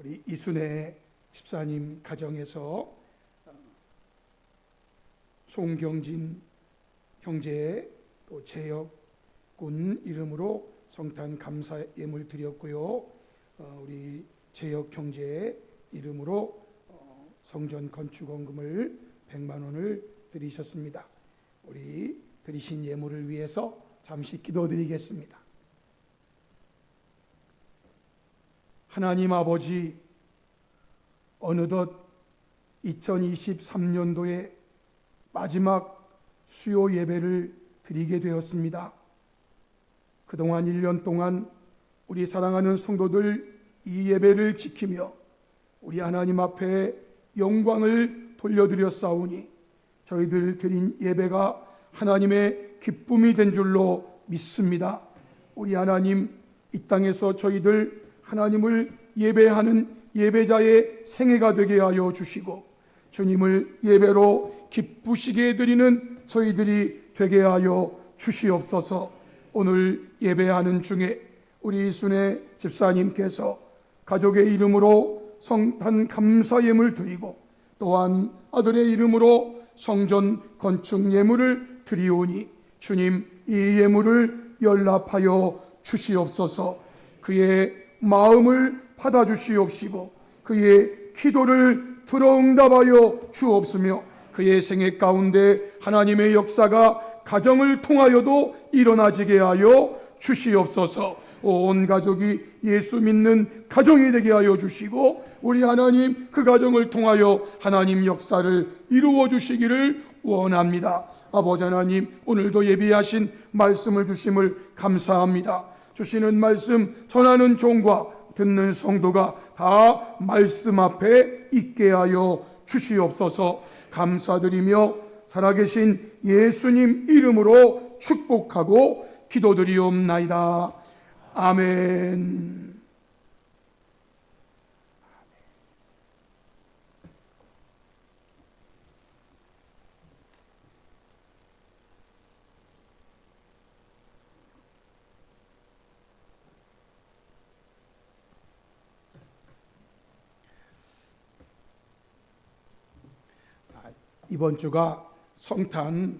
우리 이순애 집사님 가정에서 송경진 형제 또 재혁 군 이름으로 성탄 감사 예물 드렸고요. 우리 재혁 형제 이름으로 성전 건축원금을 100만 원을 드리셨습니다. 우리 드리신 예물을 위해서 잠시 기도드리겠습니다. 하나님 아버지, 어느덧 2023년도에 마지막 수요 예배를 드리게 되었습니다. 그동안 1년 동안 우리 사랑하는 성도들 이 예배를 지키며 우리 하나님 앞에 영광을 돌려드렸사오니 저희들 드린 예배가 하나님의 기쁨이 된 줄로 믿습니다. 우리 하나님, 이 땅에서 저희들 하나님을 예배하는 예배자의 생애가 되게 하여 주시고 주님을 예배로 기쁘시게 해드리는 저희들이 되게 하여 주시옵소서. 오늘 예배하는 중에 우리 이순애 집사님께서 가족의 이름으로 성탄 감사 예물 드리고 또한 아들의 이름으로 성전 건축 예물을 드리오니 주님, 이 예물을 연락하여 주시옵소서. 그의 마음을 받아주시옵시고 그의 기도를 들어응답하여 주옵시며 그의 생애 가운데 하나님의 역사가 가정을 통하여도 일어나지게 하여 주시옵소서. 온 가족이 예수 믿는 가정이 되게 하여 주시고 우리 하나님, 그 가정을 통하여 하나님 역사를 이루어 주시기를 원합니다. 아버지 하나님, 오늘도 예비하신 말씀을 주심을 감사합니다. 주시는 말씀 전하는 종과 듣는 성도가 다 말씀 앞에 있게 하여 주시옵소서. 감사드리며 살아계신 예수님 이름으로 축복하고 기도드리옵나이다. 아멘. 이번 주가 성탄의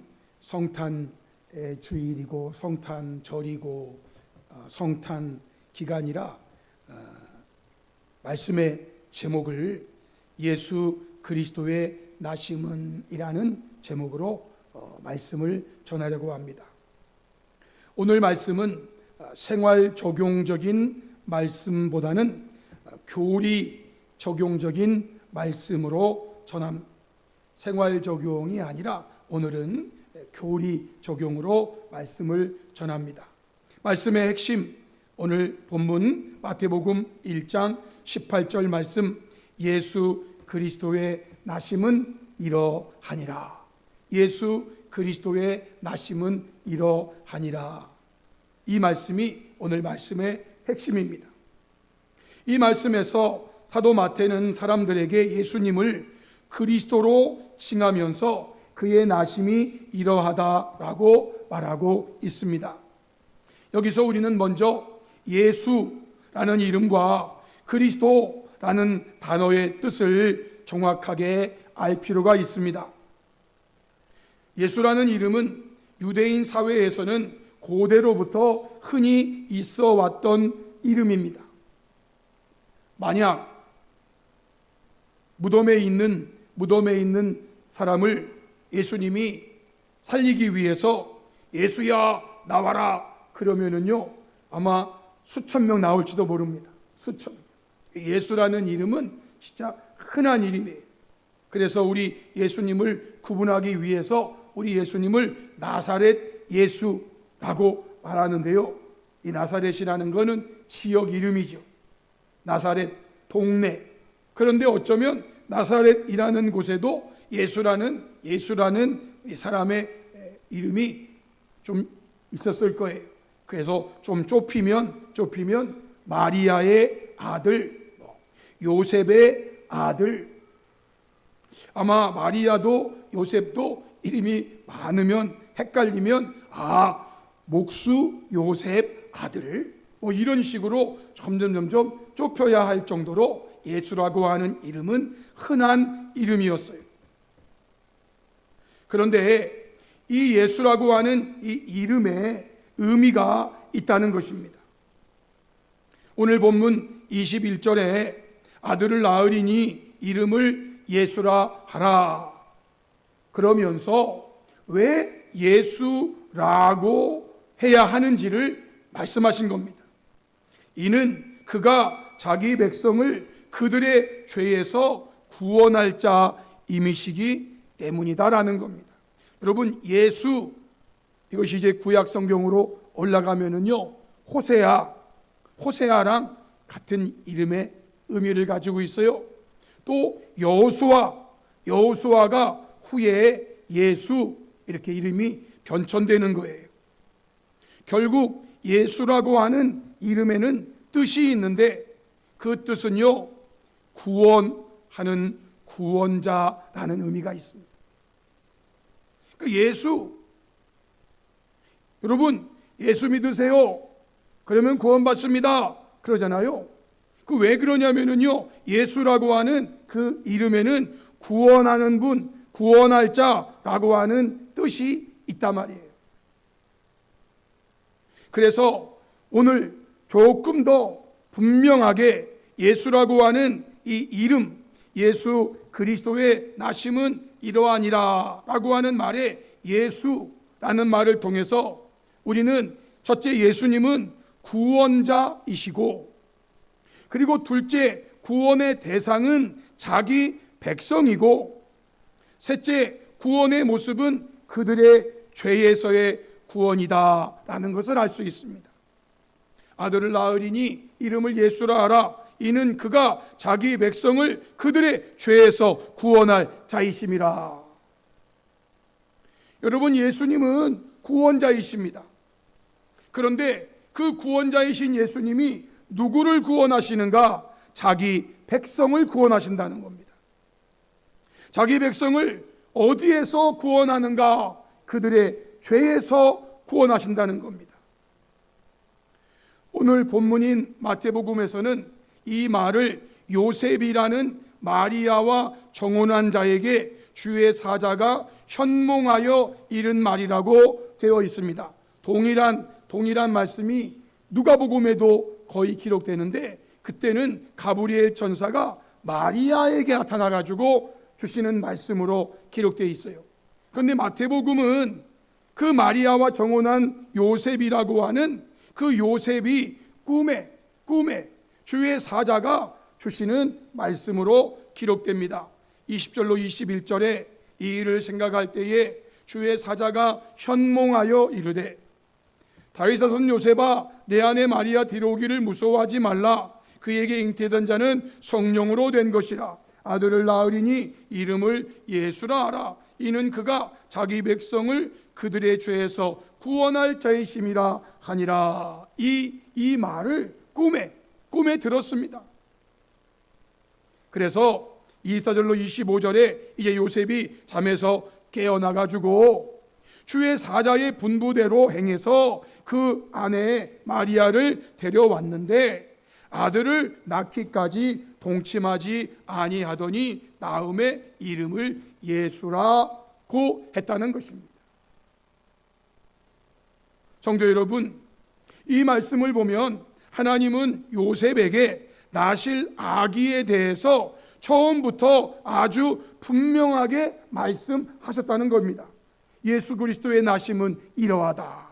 주일이고 성탄절이고 성탄 기간이라 말씀의 제목을 예수 그리스도의 나심은이라는 제목으로 말씀을 전하려고 합니다. 오늘 말씀은 생활 적용적인 말씀보다는 교리 적용적인 말씀으로 전합니다. 생활 적용이 아니라 오늘은 교리 적용으로 말씀을 전합니다. 말씀의 핵심, 오늘 본문 마태복음 1장 18절 말씀, 예수 그리스도의 나심은 이러하니라. 예수 그리스도의 나심은 이러하니라. 이 말씀이 오늘 말씀의 핵심입니다. 이 말씀에서 사도 마태는 사람들에게 예수님을 그리스도로 칭하면서 그의 나심이 이러하다라고 말하고 있습니다. 여기서 우리는 먼저 예수라는 이름과 그리스도라는 단어의 뜻을 정확하게 알 필요가 있습니다. 예수라는 이름은 유대인 사회에서는 고대로부터 흔히 있어 왔던 이름입니다. 만약 무덤에 있는 사람을 예수님이 살리기 위해서 예수야 나와라 그러면은요 아마 수천 명 나올지도 모릅니다. 수천. 예수라는 이름은 진짜 흔한 이름이에요. 그래서 우리 예수님을 구분하기 위해서 우리 예수님을 나사렛 예수라고 말하는데요, 이 나사렛이라는 것은 지역 이름이죠. 나사렛 동네. 그런데 어쩌면 나사렛이라는 곳에도 예수라는 이 사람의 이름이 좀 있었을 거예요. 그래서 좀 좁히면 마리아의 아들, 요셉의 아들. 아마 마리아도 요셉도 이름이 많으면 헷갈리면 목수 요셉 아들 이런 식으로 점점 좁혀야 할 정도로 예수라고 하는 이름은 흔한 이름이었어요. 그런데 이 예수라고 하는 이 이름에 의미가 있다는 것입니다. 오늘 본문 21절에 아들을 낳으리니 이름을 예수라 하라. 그러면서 왜 예수라고 해야 하는지를 말씀하신 겁니다. 이는 그가 자기 백성을 그들의 죄에서 구원할 자임이시기 때문이다라는 겁니다. 여러분, 예수, 이것이 이제 구약 성경으로 올라가면은요, 호세아랑 같은 이름의 의미를 가지고 있어요. 또 여호수아가 후에 예수, 이렇게 이름이 변천되는 거예요. 결국 예수라고 하는 이름에는 뜻이 있는데 그 뜻은요, 구원하는 구원자라는 의미가 있습니다. 그 예수, 여러분 예수 믿으세요 그러면 구원받습니다 그러잖아요. 그 왜 그러냐면은요, 예수라고 하는 그 이름에는 구원하는 분, 구원할 자라고 하는 뜻이 있단 말이에요. 그래서 오늘 조금 더 분명하게 예수라고 하는 이 이름, 예수 그리스도의 나심은 이러하니라 라고 하는 말에 예수라는 말을 통해서 우리는 첫째, 예수님은 구원자이시고, 그리고 둘째, 구원의 대상은 자기 백성이고, 셋째, 구원의 모습은 그들의 죄에서의 구원이다 라는 것을 알 수 있습니다. 아들을 낳으리니 이름을 예수라 하라. 이는 그가 자기 백성을 그들의 죄에서 구원할 자이심이라. 여러분, 예수님은 구원자이십니다. 그런데 그 구원자이신 예수님이 누구를 구원하시는가? 자기 백성을 구원하신다는 겁니다. 자기 백성을 어디에서 구원하는가? 그들의 죄에서 구원하신다는 겁니다. 오늘 본문인 마태복음에서는 이 말을 요셉이라는 마리아와 정혼한 자에게 주의 사자가 현몽하여 이른 말이라고 되어 있습니다. 동일한 말씀이 누가복음에도 거의 기록되는데, 그때는 가브리엘 천사가 마리아에게 나타나가지고 주시는 말씀으로 기록되어 있어요. 그런데 마태복음은 그 마리아와 정혼한 요셉이라고 하는 그 요셉이 꿈에 주의 사자가 주시는 말씀으로 기록됩니다. 20절로 21절에 이 일을 생각할 때에 주의 사자가 현몽하여 이르되, 다윗의 자손 요셉아, 내 아내 마리아 데려오기를 무서워하지 말라. 그에게 잉태된 자는 성령으로 된 것이라. 아들을 낳으리니 이름을 예수라 하라. 이는 그가 자기 백성을 그들의 죄에서 구원할 자이심이라 하니라. 이 말을 꿈에 들었습니다. 그래서 24절로 25절에 이제 요셉이 잠에서 깨어나가지고 주의 사자의 분부대로 행해서 그 아내 마리아를 데려왔는데 아들을 낳기까지 동침하지 아니하더니 낳음의 이름을 예수라고 했다는 것입니다. 성도 여러분, 이 말씀을 보면 하나님은 요셉에게 나실 아기에 대해서 처음부터 아주 분명하게 말씀하셨다는 겁니다. 예수 그리스도의 나심은 이러하다.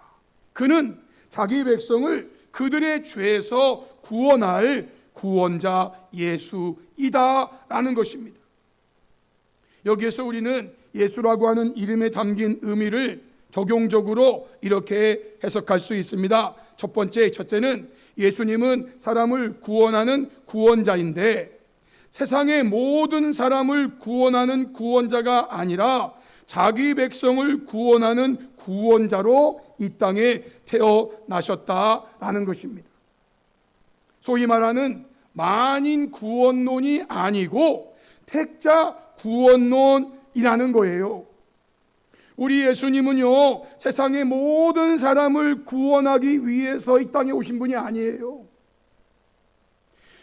그는 자기 백성을 그들의 죄에서 구원할 구원자 예수이다 라는 것입니다. 여기에서 우리는 예수라고 하는 이름에 담긴 의미를 적용적으로 이렇게 해석할 수 있습니다. 첫째는 예수님은 사람을 구원하는 구원자인데, 세상의 모든 사람을 구원하는 구원자가 아니라 자기 백성을 구원하는 구원자로 이 땅에 태어나셨다라는 것입니다. 소위 말하는 만인 구원론이 아니고 택자 구원론이라는 거예요. 우리 예수님은요, 세상의 모든 사람을 구원하기 위해서 이 땅에 오신 분이 아니에요.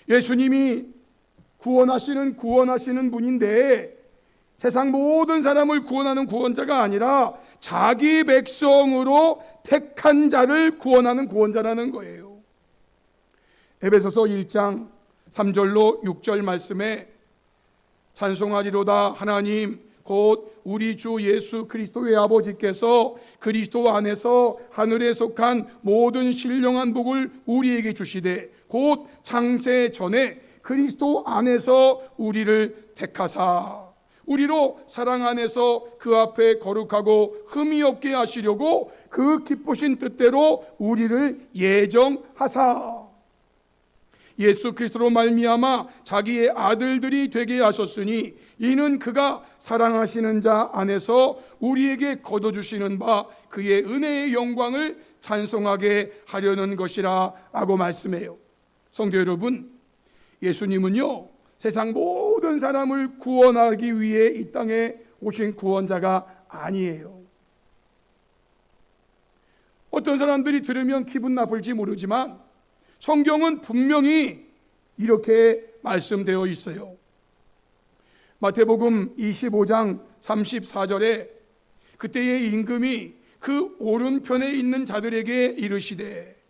예수님이 구원하시는 분인데 세상 모든 사람을 구원하는 구원자가 아니라 자기 백성으로 택한 자를 구원하는 구원자라는 거예요. 에베소서 1장 3절로 6절 말씀에 찬송하리로다 하나님 곧 우리 주 예수 그리스도의 아버지께서 그리스도 안에서 하늘에 속한 모든 신령한 복을 우리에게 주시되 곧 창세 전에 그리스도 안에서 우리를 택하사 우리로 사랑 안에서 그 앞에 거룩하고 흠이 없게 하시려고 그 기쁘신 뜻대로 우리를 예정하사 예수 그리스도로 말미암아 자기의 아들들이 되게 하셨으니 이는 그가 사랑하시는 자 안에서 우리에게 거둬주시는 바 그의 은혜의 영광을 찬송하게 하려는 것이라 라고 말씀해요. 성도 여러분, 예수님은요 세상 모든 사람을 구원하기 위해 이 땅에 오신 구원자가 아니에요. 어떤 사람들이 들으면 기분 나쁠지 모르지만 성경은 분명히 이렇게 말씀되어 있어요. 마태복음 25장 34절에 그때의 임금이 그 오른편에 있는 자들에게 이르시되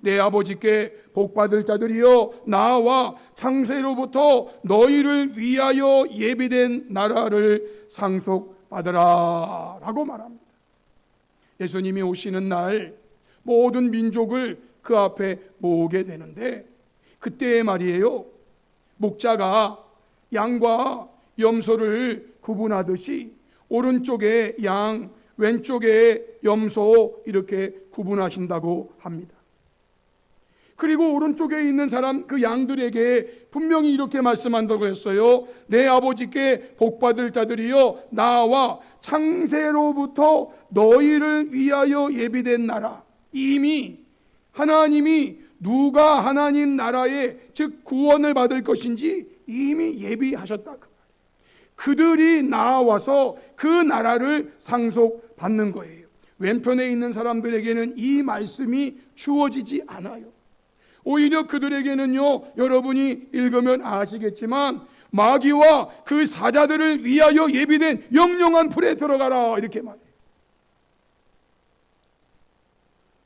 내 아버지께 복받을 자들이여 나와 창세로부터 너희를 위하여 예비된 나라를 상속받으라 라고 말합니다. 예수님이 오시는 날 모든 민족을 그 앞에 모으게 되는데 그때의 말이에요. 목자가 양과 염소를 구분하듯이 오른쪽에 양, 왼쪽에 염소 이렇게 구분하신다고 합니다. 그리고 오른쪽에 있는 사람 그 양들에게 분명히 이렇게 말씀한다고 했어요. 내 아버지께 복받을 자들이여 나와 창세로부터 너희를 위하여 예비된 나라. 이미 하나님이 누가 하나님 나라에 즉 구원을 받을 것인지 이미 예비하셨다. 그들이 나와서 그 나라를 상속받는 거예요. 왼편에 있는 사람들에게는 이 말씀이 주어지지 않아요. 오히려 그들에게는요, 여러분이 읽으면 아시겠지만 마귀와 그 사자들을 위하여 예비된 영영한 불에 들어가라 이렇게 말해요.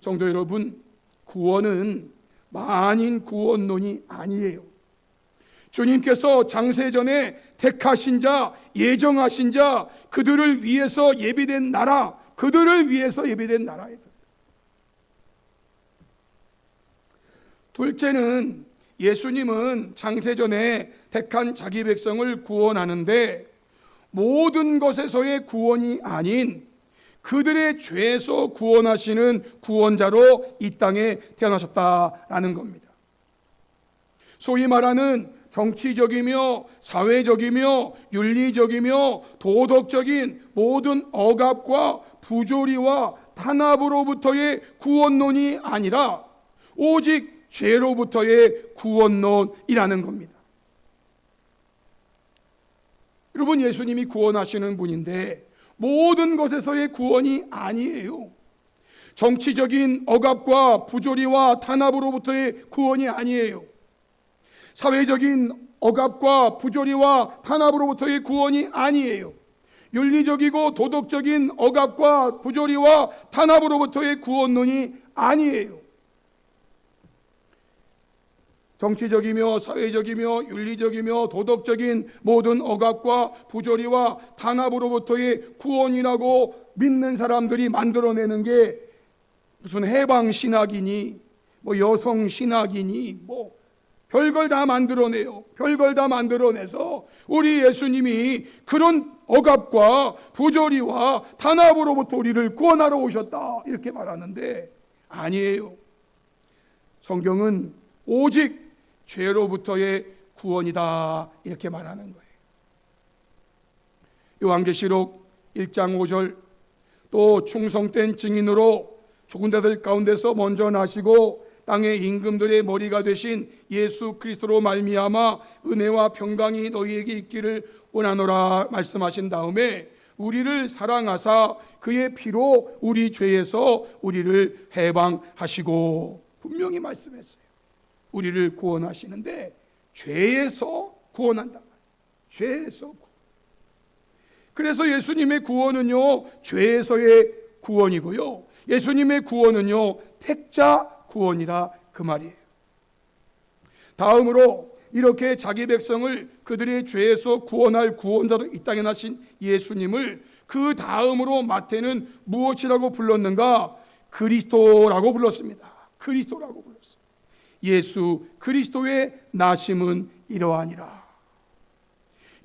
성도 여러분, 구원은 만인 구원론이 아니에요. 주님께서 장세전에 택하신 자, 예정하신 자, 그들을 위해서 예비된 나라, 그들을 위해서 예비된 나라예요. 둘째는 예수님은 장세전에 택한 자기 백성을 구원하는데 모든 것에서의 구원이 아닌 그들의 죄에서 구원하시는 구원자로 이 땅에 태어나셨다라는 겁니다. 소위 말하는 정치적이며 사회적이며 윤리적이며 도덕적인 모든 억압과 부조리와 탄압으로부터의 구원론이 아니라 오직 죄로부터의 구원론이라는 겁니다. 여러분, 예수님이 구원하시는 분인데 모든 것에서의 구원이 아니에요. 정치적인 억압과 부조리와 탄압으로부터의 구원이 아니에요. 사회적인 억압과 부조리와 탄압으로부터의 구원이 아니에요. 윤리적이고 도덕적인 억압과 부조리와 탄압으로부터의 구원론이 아니에요. 정치적이며 사회적이며 윤리적이며 도덕적인 모든 억압과 부조리와 탄압으로부터의 구원이라고 믿는 사람들이 만들어내는 게 무슨 해방신학이니 뭐 여성신학이니 뭐 별걸 다 만들어내요. 별걸 다 만들어내서 우리 예수님이 그런 억압과 부조리와 탄압으로부터 우리를 구원하러 오셨다 이렇게 말하는데 아니에요. 성경은 오직 죄로부터의 구원이다 이렇게 말하는 거예요. 요한계시록 1장 5절 또 충성된 증인으로 죽은 자들 가운데서 먼저 나시고 땅의 임금들의 머리가 되신 예수 그리스도로 말미암아 은혜와 평강이 너희에게 있기를 원하노라 말씀하신 다음에 우리를 사랑하사 그의 피로 우리 죄에서 우리를 해방하시고, 분명히 말씀했어요. 우리를 구원하시는데 죄에서 구원한다. 죄에서 구원. 그래서 예수님의 구원은요, 죄에서의 구원이고요, 예수님의 구원은요, 택자 구원이라 그 말이에요. 다음으로 이렇게 자기 백성을 그들의 죄에서 구원할 구원자로 이 땅에 나신 예수님을 그 다음으로 마태는 무엇이라고 불렀는가? 그리스도라고 불렀습니다. 그리스도라고 불렀어요. 예수 그리스도의 나심은 이러하니라.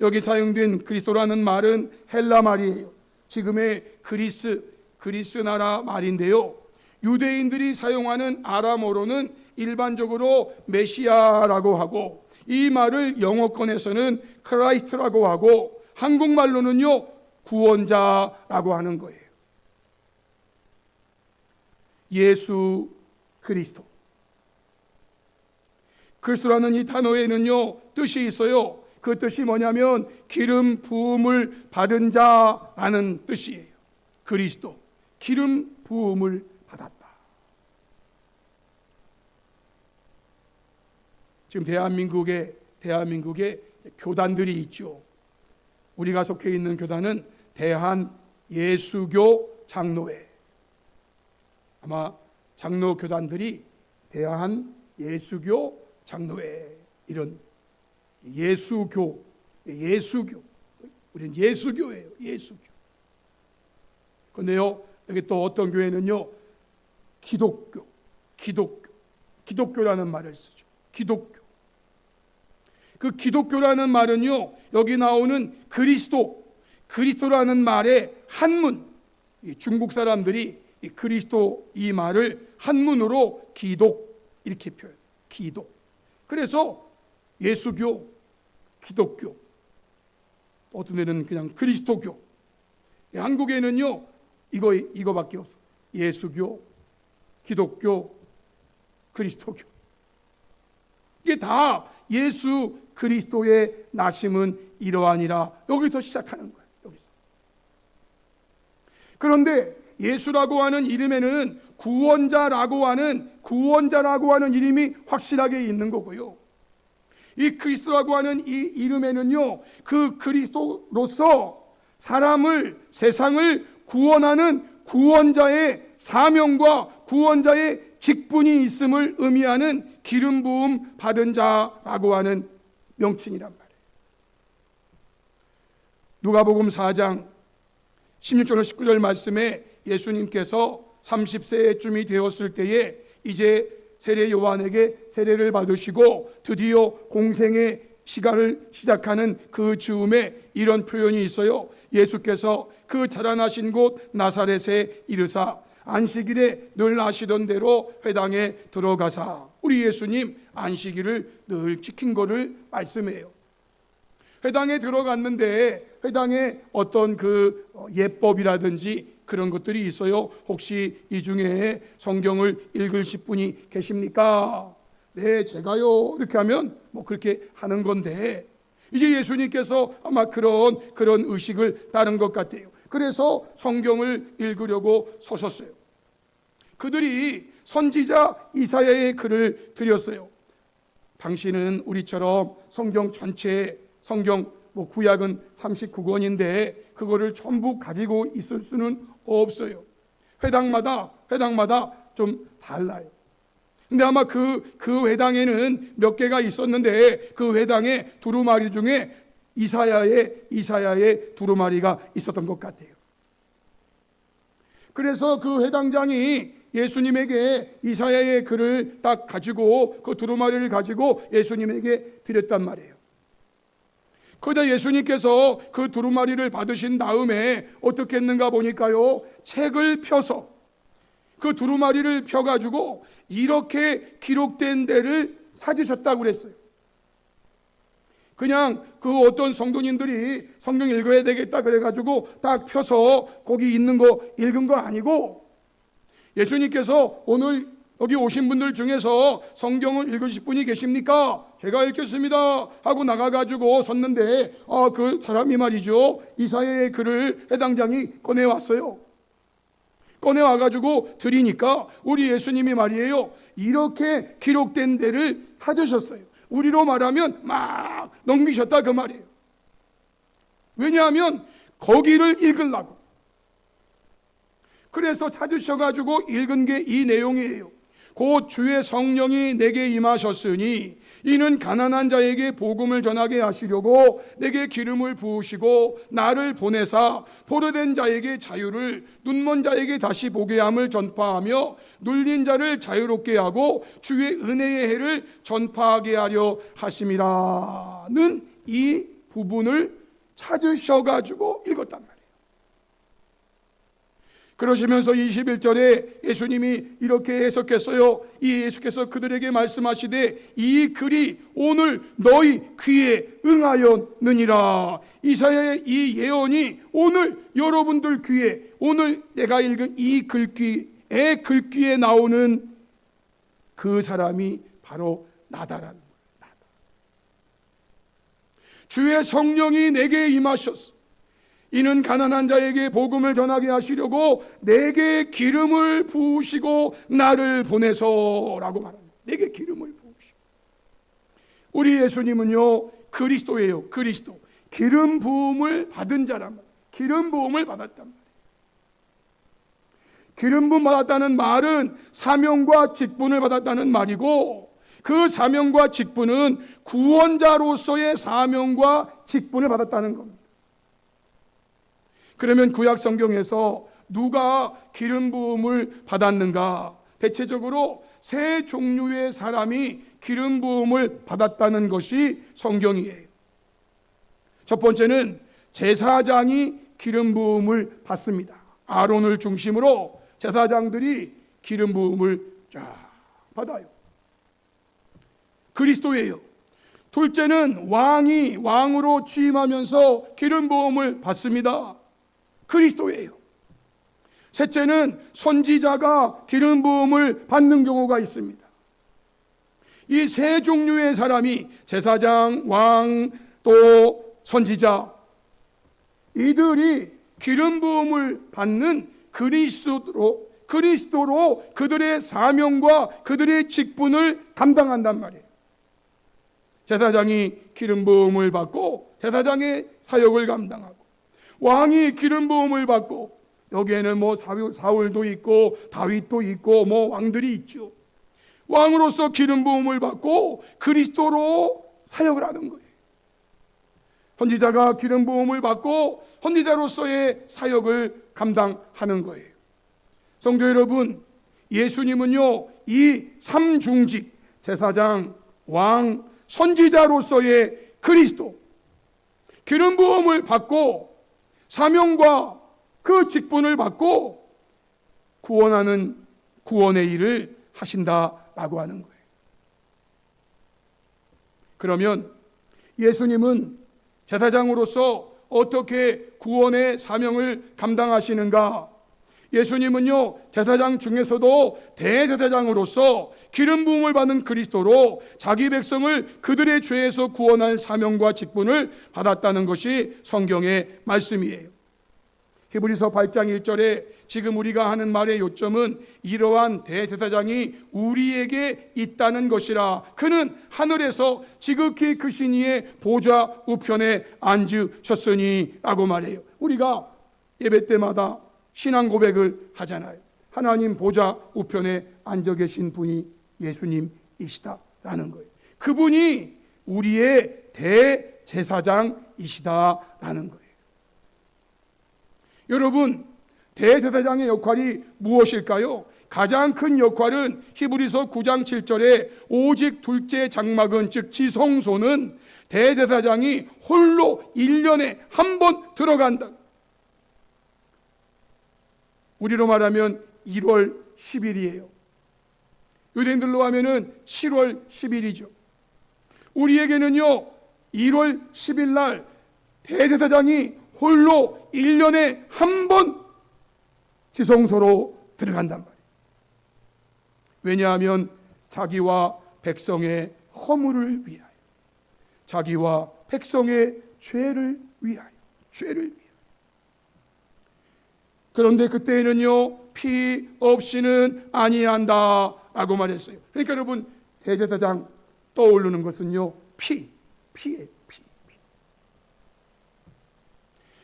여기 사용된 그리스도라는 말은 헬라 말이에요. 지금의 그리스 나라 말인데요, 유대인들이 사용하는 아람어로는 일반적으로 메시아라고 하고, 이 말을 영어권에서는 크라이스트라고 하고, 한국말로는요 구원자라고 하는 거예요. 예수 그리스도. 그리스도라는 이 단어에는요 뜻이 있어요. 그 뜻이 뭐냐면 기름 부음을 받은 자라는 뜻이에요. 그리스도, 기름 부음을 받았다. 지금 대한민국에 교단들이 있죠. 우리가 속해 있는 교단은 대한예수교 장로회. 아마 장로 교단들이 대한예수교 장로회, 이런 예수교, 우리는 예수교예요. 예수교. 그런데요, 여기 또 어떤 교회는요 기독교라는 말을 쓰죠. 기독교. 그 기독교라는 말은요, 여기 나오는 그리스도라는 말의 한문, 중국 사람들이 이 그리스도 이 말을 한문으로 기독 이렇게 표현해요. 기독. 그래서 예수교, 기독교, 어떤 데는 그냥 그리스도교. 한국에는요 이거밖에 없어요. 예수교, 기독교, 그리스도교. 이게 다 예수 그리스도의 나심은 이러하니라. 여기서 시작하는 거예요. 여기서. 그런데 예수라고 하는 이름에는 구원자라고 하는 이름이 확실하게 있는 거고요, 이 그리스도라고 하는 이 이름에는요 그 그리스도로서 세상을 구원하는 구원자의 사명과 구원자의 직분이 있음을 의미하는 기름 부음 받은 자라고 하는 명칭이란 말이에요. 누가복음 4장 16절 19절 말씀에 예수님께서 30세쯤이 되었을 때에 이제 세례 요한에게 세례를 받으시고 드디어 공생의 시간을 시작하는 그 즈음에 이런 표현이 있어요. 예수께서 그 자라나신 곳 나사렛에 이르사 안식일에 늘 하시던 대로 회당에 들어가사. 우리 예수님 안식일을 늘 지킨 거를 말씀해요. 회당에 들어갔는데 회당에 어떤 그 예법이라든지 그런 것들이 있어요. 혹시 이 중에 성경을 읽으실 분이 계십니까? 네, 제가요. 이렇게 하면 뭐 그렇게 하는 건데, 이제 예수님께서 아마 그런 의식을 따른 것 같아요. 그래서 성경을 읽으려고 서셨어요. 그들이 선지자 이사야의 글을 드렸어요. 당신은 우리처럼 성경 전체, 성경 구약은 39권인데 그거를 전부 가지고 있을 수는 없어요. 회당마다 좀 달라요. 근데 아마 그 회당에는 몇 개가 있었는데 그 회당에 두루마리 중에 이사야의 두루마리가 있었던 것 같아요. 그래서 그 회당장이 예수님에게 이사야의 글을 딱 가지고 그 두루마리를 가지고 예수님에게 드렸단 말이에요. 그러다 예수님께서 그 두루마리를 받으신 다음에 어떻게 했는가 보니까요, 책을 펴서 그 두루마리를 펴가지고 이렇게 기록된 데를 찾으셨다고 그랬어요. 그냥 그 어떤 성도님들이 성경 읽어야 되겠다 그래가지고 딱 펴서 거기 있는 거 읽은 거 아니고, 예수님께서 오늘 여기 오신 분들 중에서 성경을 읽으실 분이 계십니까? 제가 읽겠습니다 하고 나가가지고 섰는데 그 사람이 말이죠, 이사야의 글을 해당장이 꺼내왔어요. 꺼내와가지고 드리니까 우리 예수님이 말이에요, 이렇게 기록된 데를 찾으셨어요. 우리로 말하면 막 넘기셨다 그 말이에요. 왜냐하면 거기를 읽으려고. 그래서 찾으셔가지고 읽은 게 이 내용이에요. 곧 주의 성령이 내게 임하셨으니 이는 가난한 자에게 복음을 전하게 하시려고 내게 기름을 부으시고 나를 보내사 포로된 자에게 자유를, 눈먼 자에게 다시 보게 함을 전파하며 눌린 자를 자유롭게 하고 주의 은혜의 해를 전파하게 하려 하심이라는 이 부분을 찾으셔가지고 읽었단 말이에요. 그러시면서 21절에 예수님이 이렇게 해석했어요. 이 예수께서 그들에게 말씀하시되 이 글이 오늘 너희 귀에 응하였느니라. 이사야의 이 예언이 오늘 여러분들 귀에, 오늘 내가 읽은 이 글귀에 나오는 그 사람이 바로 나다라는 거예요. 나다. 주의 성령이 내게 임하셨어. 이는 가난한 자에게 복음을 전하게 하시려고 내게 기름을 부으시고 나를 보내소라고 말합니다. 내게 기름을 부으시고. 우리 예수님은요, 그리스도예요. 그리스도. 기름 부음을 받은 자란 말이에요. 기름 부음을 받았단 말이에요. 기름 부음 받았다는 말은 사명과 직분을 받았다는 말이고, 그 사명과 직분은 구원자로서의 사명과 직분을 받았다는 겁니다. 그러면 구약 성경에서 누가 기름 부음을 받았는가? 대체적으로 세 종류의 사람이 기름 부음을 받았다는 것이 성경이에요. 첫 번째는 제사장이 기름 부음을 받습니다. 아론을 중심으로 제사장들이 기름 부음을 쫙 받아요. 그리스도예요. 둘째는 왕이 왕으로 취임하면서 기름 부음을 받습니다. 그리스도예요. 셋째는 선지자가 기름 부음을 받는 경우가 있습니다. 이 세 종류의 사람이 제사장, 왕, 또 선지자, 이들이 기름 부음을 받는 그리스도로 그들의 사명과 그들의 직분을 감당한단 말이에요. 제사장이 기름 부음을 받고 제사장의 사역을 감당하고, 왕이 기름 부음을 받고, 여기에는 뭐 사울도 있고 다윗도 있고 뭐 왕들이 있죠. 왕으로서 기름 부음을 받고 그리스도로 사역을 하는 거예요. 선지자가 기름 부음을 받고 선지자로서의 사역을 감당하는 거예요. 성도 여러분, 예수님은요, 이 삼중직, 제사장, 왕, 선지자로서의 그리스도, 기름 부음을 받고 사명과 그 직분을 받고 구원하는 구원의 일을 하신다라고 하는 거예요. 그러면 예수님은 제사장으로서 어떻게 구원의 사명을 감당하시는가? 예수님은요, 제사장 중에서도 대제사장으로서 기름 부음을 받은 그리스도로 자기 백성을 그들의 죄에서 구원할 사명과 직분을 받았다는 것이 성경의 말씀이에요. 히브리서 8장 1절에 지금 우리가 하는 말의 요점은 이러한 대제사장이 우리에게 있다는 것이라. 그는 하늘에서 지극히 크신 이의 보좌 우편에 앉으셨으니 라고 말해요. 우리가 예배 때마다 신앙 고백을 하잖아요. 하나님 보좌 우편에 앉아 계신 분이 예수님이시다라는 거예요. 그분이 우리의 대제사장이시다라는 거예요. 여러분, 대제사장의 역할이 무엇일까요? 가장 큰 역할은 히브리서 9장 7절에 오직 둘째 장막은, 즉 지성소는 대제사장이 홀로 1년에 한 번 들어간다. 우리로 말하면 1월 10일이에요. 유대인들로 하면은 7월 10일이죠. 우리에게는요, 1월 10일 날 대제사장이 홀로 1년에 한 번 지성소로 들어간단 말이에요. 왜냐하면 자기와 백성의 허물을 위하여, 자기와 백성의 죄를 위하여. 그런데 그때는요, 피 없이는 아니한다 라고 말했어요. 그러니까 여러분, 대제사장 떠오르는 것은요, 피예요.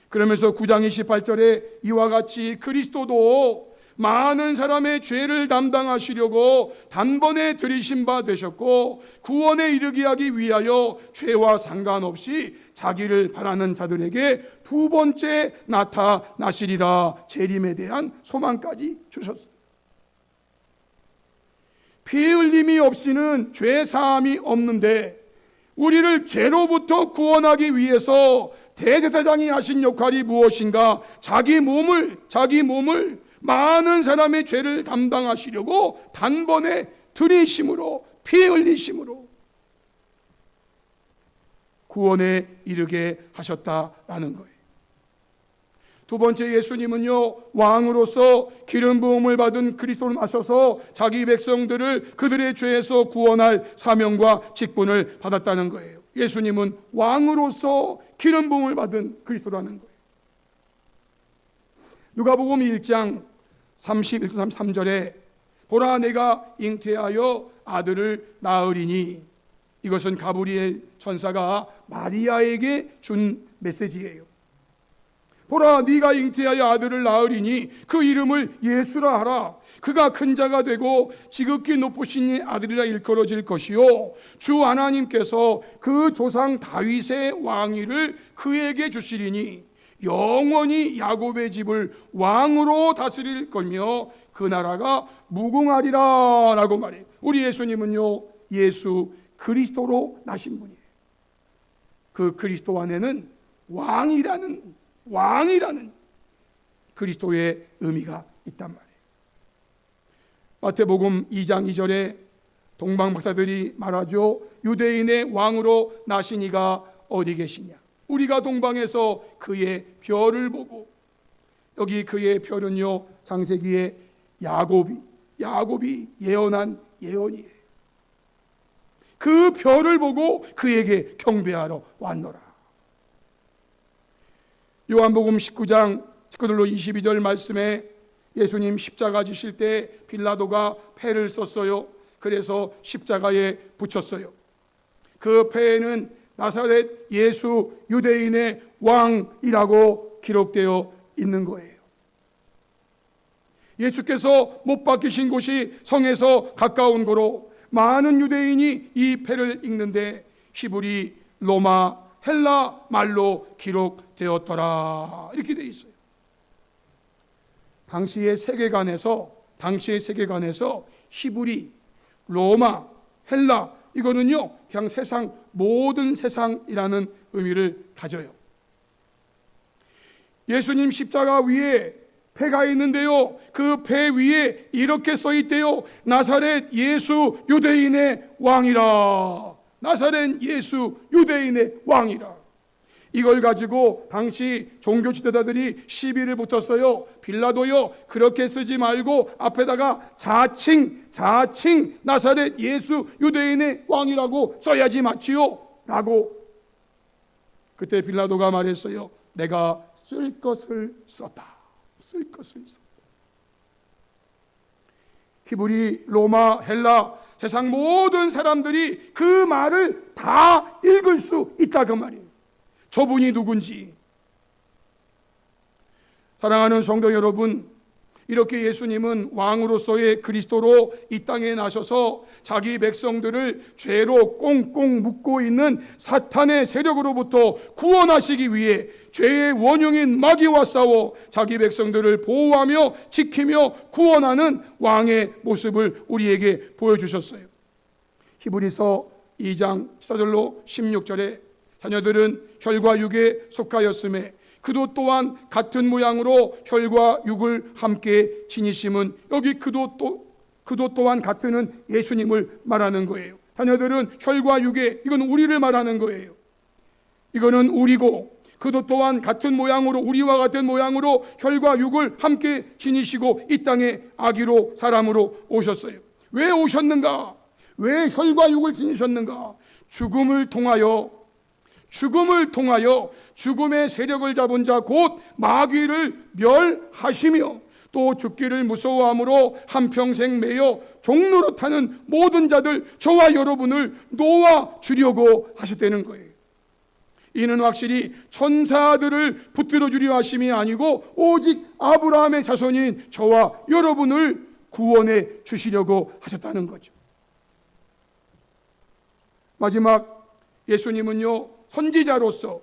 그러면서 9장 28절에 이와 같이 그리스도도 많은 사람의 죄를 담당하시려고 단번에 들이신 바 되셨고, 구원에 이르게 하기 위하여 죄와 상관없이 자기를 바라는 자들에게 두 번째 나타나시리라 재림에 대한 소망까지 주셨어요. 피 흘림이 없이는 죄 사함이 없는데, 우리를 죄로부터 구원하기 위해서 대제사장이 하신 역할이 무엇인가? 자기 몸을 많은 사람의 죄를 담당하시려고 단번에 들이심으로, 피 흘리심으로 구원에 이르게 하셨다라는 거예요. 두 번째, 예수님은요, 왕으로서 기름 부음을 받은 그리스도로 나서서 자기 백성들을 그들의 죄에서 구원할 사명과 직분을 받았다는 거예요. 예수님은 왕으로서 기름 부음을 받은 그리스도라는 거예요. 누가복음 1장 31절 33절에 보라, 내가 잉태하여 아들을 낳으리니, 이것은 가브리엘 천사가 마리아에게 준 메시지예요. 보라, 네가 잉태하여 아들을 낳으리니 그 이름을 예수라 하라. 그가 큰 자가 되고 지극히 높으신 이 아들이라 일컬어질 것이요, 주 하나님께서 그 조상 다윗의 왕위를 그에게 주시리니 영원히 야곱의 집을 왕으로 다스릴 거며 그 나라가 무궁하리라 라고 말해요. 우리 예수님은요, 예수 그리스도로 나신 분이에요. 그 그리스도 안에는 왕이라는 그리스도의 의미가 있단 말이에요. 마태복음 2장 2절에 동방박사들이 말하죠. 유대인의 왕으로 나신 이가 어디 계시냐? 우리가 동방에서 그의 별을 보고, 여기 그의 별은요, 창세기에 야곱이 예언한 예언이에요. 그 별을 보고 그에게 경배하러 왔노라. 요한복음 19장 19절로 22절 말씀에 예수님 십자가 지실 때 빌라도가 패를 썼어요. 그래서 십자가에 붙였어요. 그 패에는 나사렛 예수 유대인의 왕이라고 기록되어 있는 거예요. 예수께서 못 박히신 곳이 성에서 가까운 거로 많은 유대인이 이 패를 읽는데 히브리, 로마, 헬라 말로 기록되었더라 이렇게 되어 있어요. 당시의 세계관에서 히브리, 로마, 헬라 이거는요 그냥 세상, 모든 세상이라는 의미를 가져요. 예수님 십자가 위에 패가 있는데요, 그 패 위에 이렇게 써 있대요. 나사렛 예수 유대인의 왕이라. 나사렛 예수 유대인의 왕이라. 이걸 가지고 당시 종교 지도자들이 시비를 붙었어요. 빌라도요, 그렇게 쓰지 말고 앞에다가 자칭 나사렛 예수 유대인의 왕이라고 써야지 맞지요 라고. 그때 빌라도가 말했어요. 내가 쓸 것을 썼다. 히브리, 로마, 헬라 세상 모든 사람들이 그 말을 다 읽을 수 있다 그 말이에요. 저분이 누군지. 사랑하는 성도 여러분, 이렇게 예수님은 왕으로서의 그리스도로 이 땅에 나셔서 자기 백성들을 죄로 꽁꽁 묶고 있는 사탄의 세력으로부터 구원하시기 위해 죄의 원흉인 마귀와 싸워 자기 백성들을 보호하며 지키며 구원하는 왕의 모습을 우리에게 보여주셨어요. 히브리서 2장 14절로 16절에 자녀들은 혈과 육에 속하였음에 그도 또한 같은 모양으로 혈과 육을 함께 지니심은, 여기 그도 또한 같은은 예수님을 말하는 거예요. 자녀들은 혈과 육에, 이건 우리를 말하는 거예요. 이거는 우리고, 그도 또한 같은 모양으로, 우리와 같은 모양으로 혈과 육을 함께 지니시고 이 땅에 아기로 사람으로 오셨어요. 왜 오셨는가? 왜 혈과 육을 지니셨는가? 죽음을 통하여 죽음의 세력을 잡은 자 곧 마귀를 멸하시며 또 죽기를 무서워함으로 한평생 매여 종로로 타는 모든 자들 저와 여러분을 놓아 주려고 하셨다는 거예요. 이는 확실히 천사들을 붙들어 주려 하심이 아니고 오직 아브라함의 자손인 저와 여러분을 구원해 주시려고 하셨다는 거죠. 마지막 예수님은요, 선지자로서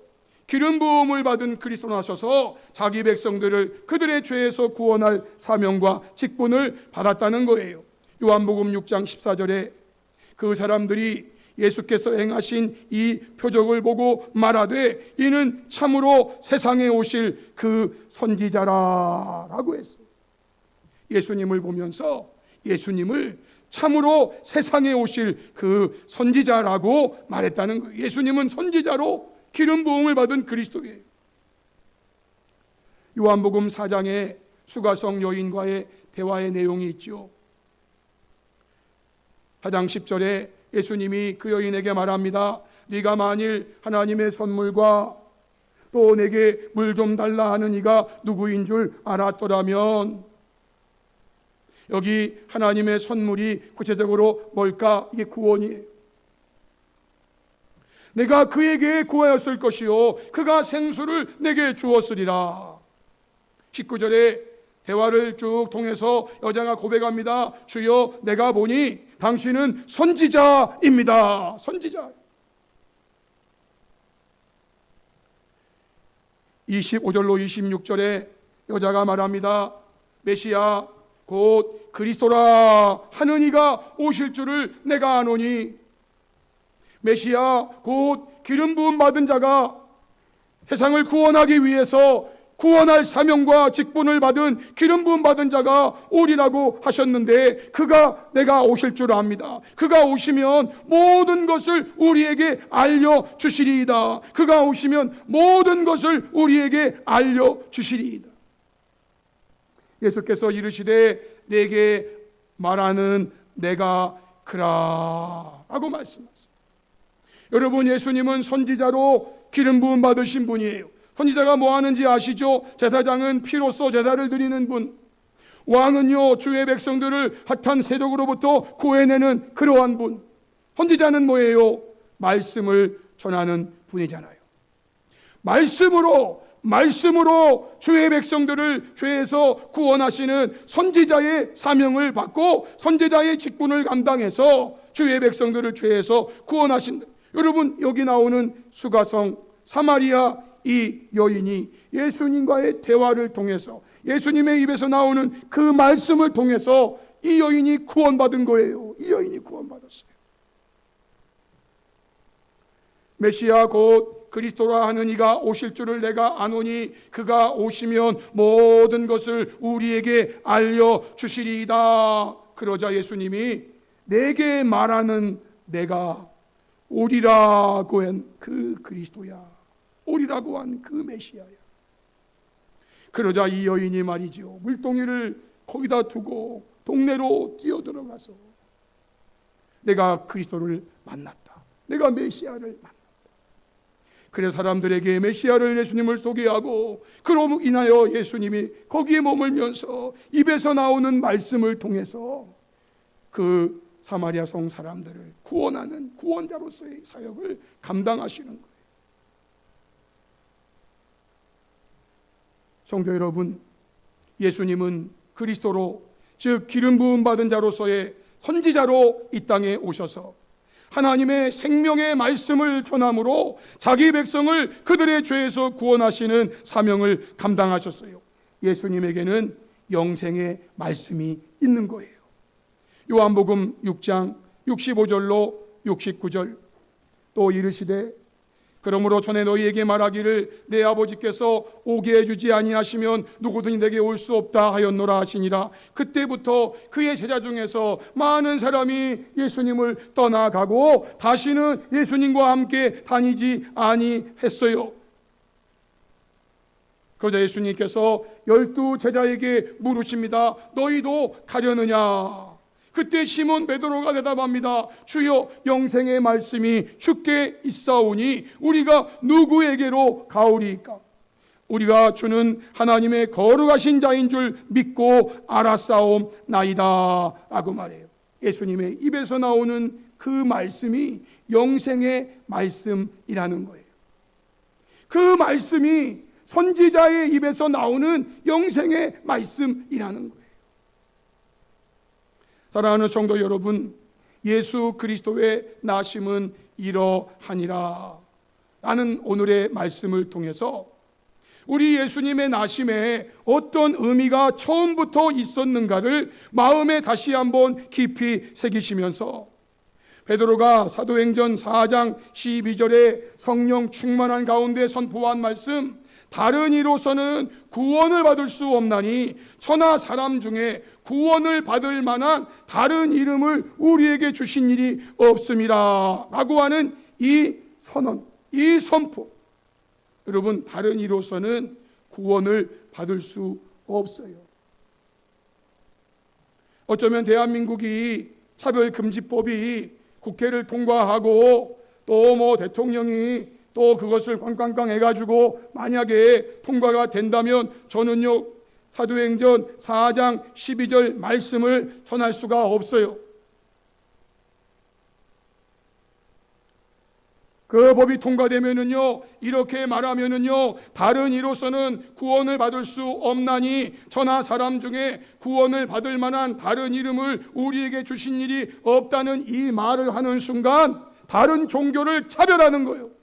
기름 부음을 받은 그리스도 나셔서 자기 백성들을 그들의 죄에서 구원할 사명과 직분을 받았다는 거예요. 요한복음 6장 14절에 그 사람들이 예수께서 행하신 이 표적을 보고 말하되 이는 참으로 세상에 오실 그 선지자라라고 했어요. 예수님을 보면서 예수님을 참으로 세상에 오실 그 선지자라고 말했다는 거예요. 예수님은 선지자로 기름 부음을 받은 그리스도예요. 요한복음 4장에 수가성 여인과의 대화의 내용이 있죠. 4장 10절에 예수님이 그 여인에게 말합니다. 네가 만일 하나님의 선물과 또 내게 물 좀 달라 하는 이가 누구인 줄 알았더라면, 여기 하나님의 선물이 구체적으로 뭘까? 이게 구원이에요. 내가 그에게 구하였을 것이요 그가 생수를 내게 주었으리라. 19절에 대화를 쭉 통해서 여자가 고백합니다. 주여, 내가 보니 당신은 선지자입니다. 선지자. 25절로 26절에 여자가 말합니다. 메시아 곧 그리스도라 하는 이가 오실 줄을 내가 아노니, 메시아 곧 기름 부음 받은 자가 세상을 구원하기 위해서 구원할 사명과 직분을 받은 기름 부음 받은 자가 오리라고 하셨는데 그가 내가 오실 줄 압니다. 그가 오시면 모든 것을 우리에게 알려주시리이다. 그가 오시면 모든 것을 우리에게 알려주시리이다. 예수께서 이르시되 내게 말하는 내가 그라 라고 말씀하셨습니다. 여러분, 예수님은 선지자로 기름 부음 받으신 분이에요. 선지자가 뭐 하는지 아시죠? 제사장은 피로써 제사를 드리는 분, 왕은요 주의 백성들을 핫한 세력으로부터 구해내는 그러한 분. 선지자는 뭐예요? 말씀을 전하는 분이잖아요. 말씀으로 주의 백성들을 죄에서 구원하시는 선지자의 사명을 받고 선지자의 직분을 감당해서 주의 백성들을 죄에서 구원하신다. 여러분, 여기 나오는 수가성 사마리아 이 여인이 예수님과의 대화를 통해서 예수님의 입에서 나오는 그 말씀을 통해서 이 여인이 구원받은 거예요. 이 여인이 구원받았어요. 메시아 곧 그리스도라 하는 이가 오실 줄을 내가 아노니 그가 오시면 모든 것을 우리에게 알려주시리이다. 그러자 예수님이 내게 말하는 내가 오리라고 한 그 그리스도야, 오리라고 한 그 메시아야. 그러자 이 여인이 말이죠, 물동이를 거기다 두고 동네로 뛰어들어가서 내가 그리스도를 만났다, 내가 메시아를 만났다. 그래서 사람들에게 메시아를, 예수님을 소개하고 그로 인하여 예수님이 거기에 머물면서 입에서 나오는 말씀을 통해서 그 사마리아 성 사람들을 구원하는 구원자로서의 사역을 감당하시는 거예요. 성도 여러분, 예수님은 그리스도로, 즉 기름 부음 받은 자로서의 선지자로 이 땅에 오셔서 하나님의 생명의 말씀을 전함으로 자기 백성을 그들의 죄에서 구원하시는 사명을 감당하셨어요. 예수님에게는 영생의 말씀이 있는 거예요. 요한복음 6장 65절로 69절 또 이르시되 그러므로 전에 너희에게 말하기를 내 아버지께서 오게 해주지 아니하시면 누구든지 내게 올 수 없다 하였노라 하시니라. 그때부터 그의 제자 중에서 많은 사람이 예수님을 떠나가고 다시는 예수님과 함께 다니지 아니했어요. 그러자 예수님께서 12 제자에게 물으십니다. 너희도 가려느냐? 그때 시몬 베드로가 대답합니다. 주여, 영생의 말씀이 주께 있사오니 우리가 누구에게로 가오리이까? 우리가 주는 하나님의 거룩하신 자인 줄 믿고 알았사옵나이다 라고 말해요. 예수님의 입에서 나오는 그 말씀이 영생의 말씀이라는 거예요. 그 말씀이 선지자의 입에서 나오는 영생의 말씀이라는 거예요. 사랑하는 성도 여러분, 예수 그리스도의 나심은 이러하니라 라는 오늘의 말씀을 통해서 우리 예수님의 나심에 어떤 의미가 처음부터 있었는가를 마음에 다시 한번 깊이 새기시면서 베드로가 사도행전 4장 12절에 성령 충만한 가운데 선포한 말씀, 다른 이로서는 구원을 받을 수 없나니 천하 사람 중에 구원을 받을 만한 다른 이름을 우리에게 주신 일이 없음이라 라고 하는 이 선언, 이 선포, 여러분, 다른 이로서는 구원을 받을 수 없어요. 어쩌면 대한민국이 차별금지법이 국회를 통과하고 또 대통령이 또 그것을 꽝꽝꽝 해가지고 만약에 통과가 된다면 저는요 사도행전 4장 12절 말씀을 전할 수가 없어요. 그 법이 통과되면은요 이렇게 말하면은요 다른 이로서는 구원을 받을 수 없나니 천하 사람 중에 구원을 받을 만한 다른 이름을 우리에게 주신 일이 없다는 이 말을 하는 순간 다른 종교를 차별하는 거예요.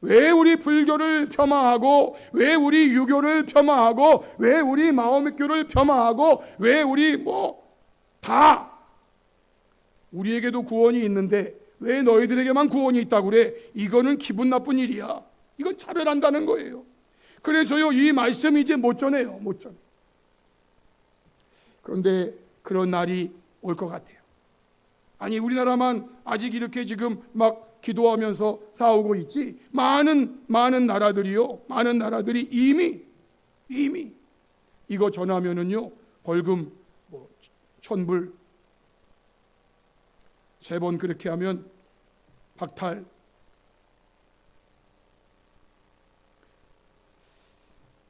왜 우리 불교를 폄하하고, 왜 우리 유교를 폄하하고, 왜 우리 마오메교를 폄하하고, 왜 우리 다 우리에게도 구원이 있는데 왜 너희들에게만 구원이 있다고 그래? 이거는 기분 나쁜 일이야. 이건 차별한다는 거예요. 그래서요 이 말씀 이제 못 전해요. 못 전해. 그런데 그런 날이 올 것 같아요. 아니 우리나라만 아직 이렇게 지금 막 기도하면서 싸우고 있지, 많은 나라들이요, 많은 나라들이 이미 이거 전하면은요 벌금 1,000불, 3번 그렇게 하면 박탈.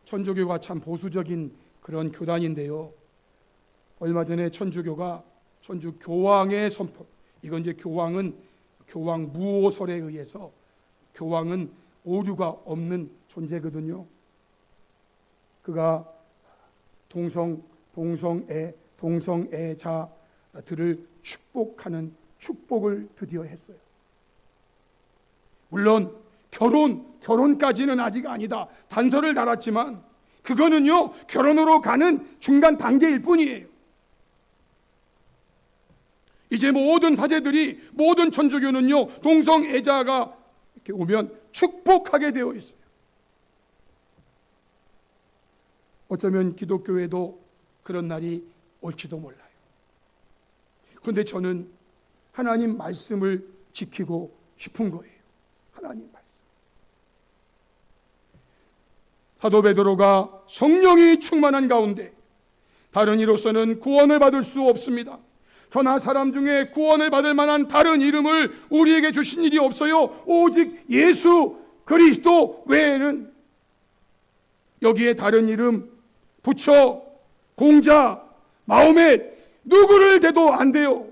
천주교가 참 보수적인 그런 교단인데요, 얼마 전에 천주교왕의 선포, 이건 이제 교황 무오설에 의해서, 교황은 오류가 없는 존재거든요. 그가 동성애자들을 축복하는 축복을 드디어 했어요. 물론 결혼까지는 아직 아니다, 단서를 달았지만 그거는요 결혼으로 가는 중간 단계일 뿐이에요. 이제 모든 사제들이, 모든 천주교는요 동성애자가 이렇게 오면 축복하게 되어 있어요. 어쩌면 기독교에도 그런 날이 올지도 몰라요. 그런데 저는 하나님 말씀을 지키고 싶은 거예요. 하나님 말씀. 사도 베드로가 성령이 충만한 가운데 다른 이로서는 구원을 받을 수 없습니다. 천하 사람 중에 구원을 받을 만한 다른 이름을 우리에게 주신 일이 없어요. 오직 예수 그리스도 외에는. 여기에 다른 이름, 부처, 공자, 마호멧 누구를 대도 안 돼요.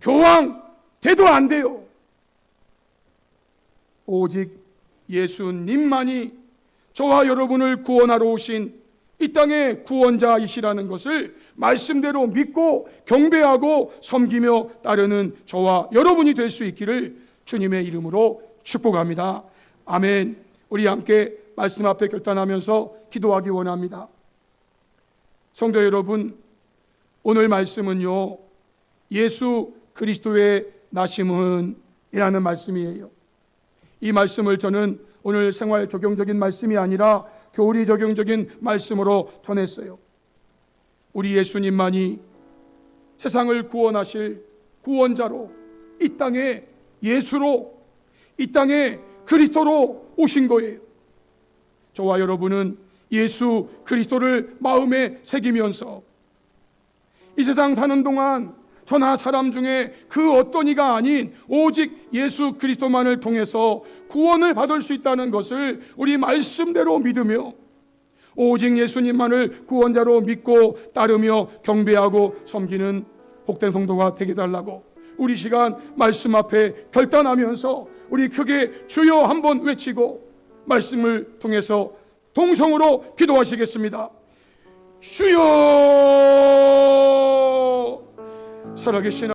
교황 대도 안 돼요. 오직 예수님만이 저와 여러분을 구원하러 오신 이 땅의 구원자이시라는 것을 말씀대로 믿고 경배하고 섬기며 따르는 저와 여러분이 될 수 있기를 주님의 이름으로 축복합니다. 아멘. 우리 함께 말씀 앞에 결단하면서 기도하기 원합니다. 성도 여러분, 오늘 말씀은요 예수 그리스도의 나심은 이라는 말씀이에요. 이 말씀을 저는 오늘 생활 적용적인 말씀이 아니라 교리 적용적인 말씀으로 전했어요. 우리 예수님만이 세상을 구원하실 구원자로, 이 땅에 예수로, 이 땅에 그리스도로 오신 거예요. 저와 여러분은 예수 그리스도를 마음에 새기면서 이 세상 사는 동안 저나 사람 중에 그 어떤 이가 아닌 오직 예수 그리스도만을 통해서 구원을 받을 수 있다는 것을 우리 말씀대로 믿으며 오직 예수님만을 구원자로 믿고 따르며 경배하고 섬기는 복된 성도가 되게 달라고 우리 시간 말씀 앞에 결단하면서 우리 크게 주여 한번 외치고 말씀을 통해서 동성으로 기도하시겠습니다. 주여. 살아계신